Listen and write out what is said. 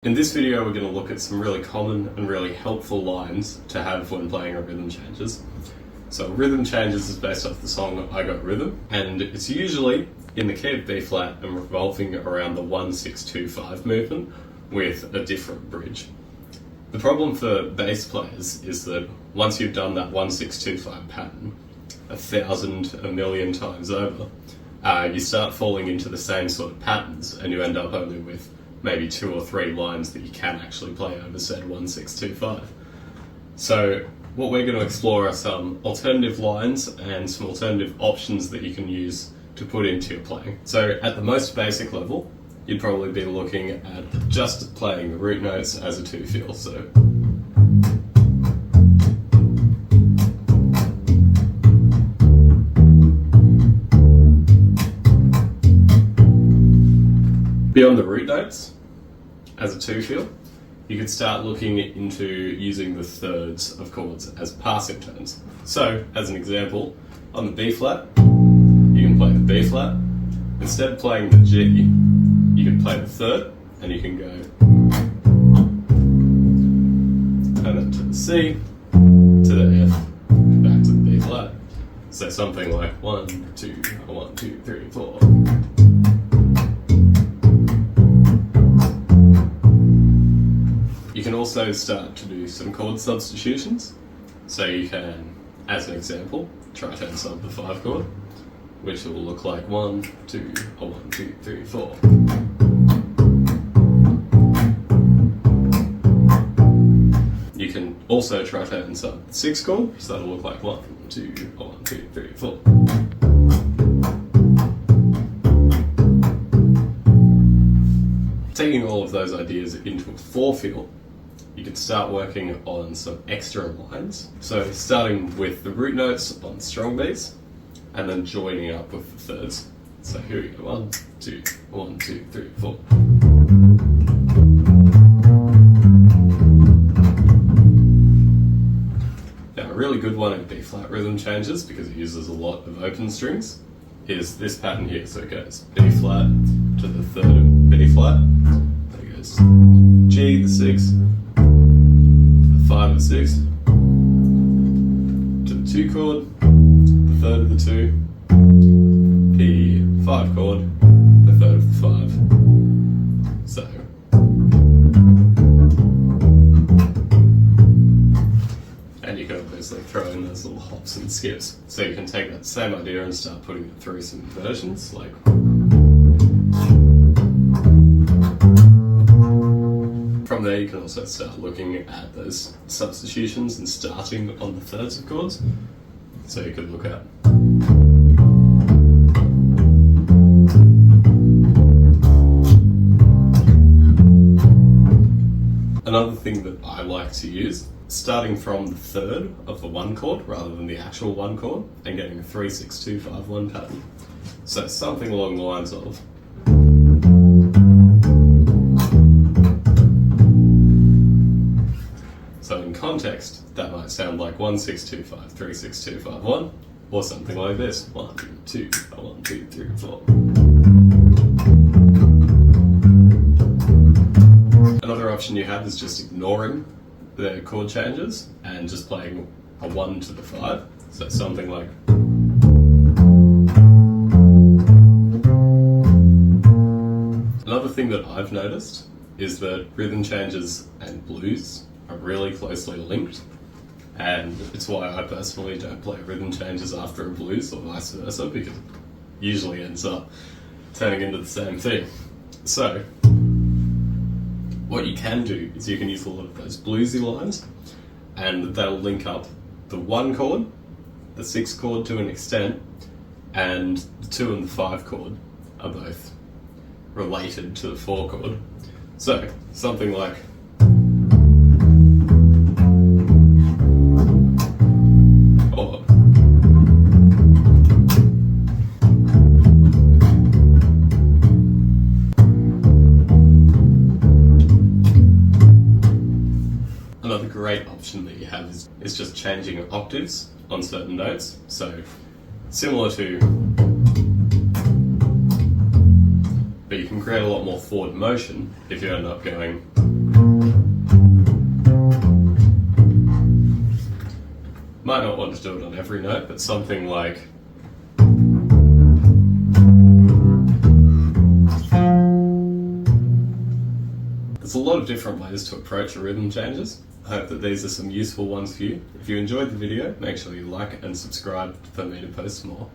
In this video we're going to look at some really common and really helpful lines to have when playing a rhythm changes. So rhythm changes is based off the song I Got Rhythm, and it's usually in the key of B flat and revolving around the 1-6-2-5 movement with a different bridge. The problem for bass players is that once you've done that 1-6-2-5 pattern 1,000, a million times over, you start falling into the same sort of patterns and you end up only with maybe 2 or 3 lines that you can actually play over said 1-6-2-5. So what we're going to explore are some alternative lines and some alternative options that you can use to put into your playing. So at the most basic level, you'd probably be looking at just playing the root notes as a 2-feel. So beyond the root notes, as a 2-feel, you could start looking into using the thirds of chords as passing tones. So, as an example, on the B flat, you can play the B flat. Instead of playing the G, you can play the third, and you can go and then to the C, to the F, back to the B flat. So something like 1, 2, 1, 2, 3, 4. You can also start to do some chord substitutions. So you can, as an example, tritone sub the 5 chord, which will look like 1, 2, 1, 2, 3, 4. You can also tritone sub the 6 chord, so that'll look like 1, 2, 1, 2, 3, 4. Taking all of those ideas into a 4-feel, you can start working on some extra lines. So starting with the root notes on strong Bs, and then joining up with the thirds. So here we go, 1, 2, 1, 2, 3, 4. Now a really good one in B flat rhythm changes, because it uses a lot of open strings, is this pattern here. So it goes B flat to the third of B flat, then it goes G, the 6, 5 of 6, to the 2 chord, the third of the 2, the 5 chord, the third of the 5. So, and you can obviously throw in those little hops and skips. So you can take that same idea and start putting it through some versions, like from there you can also start looking at those substitutions and starting on the thirds of chords. So you could look at another thing that I like to use, starting from the third of the 1 chord rather than the actual 1 chord, and getting a 3-6-2-5-1 pattern. So something along the lines of so in context, that might sound like 1-6-2-5, 3-6-2-5-1, or something like this, 1, 2, 1, 2, 3, 4. Another option you have is just ignoring the chord changes and just playing a 1 to the 5, so something like another thing that I've noticed is that rhythm changes and blues are really closely linked, and it's why I personally don't play rhythm changes after a blues or vice versa, because it usually ends up turning into the same thing. So what you can do is you can use a lot of those bluesy lines, and they'll link up the 1 chord, the 6 chord to an extent, and the 2 and the 5 chord are both related to the 4 chord. So something like another great option that you have is just changing octaves on certain notes. So similar to, but you can create a lot more forward motion if you end up going. Might not want to do it on every note, but something like. There's a lot of different ways to approach your rhythm changes. I hope that these are some useful ones for you. If you enjoyed the video, make sure you like and subscribe for me to post more.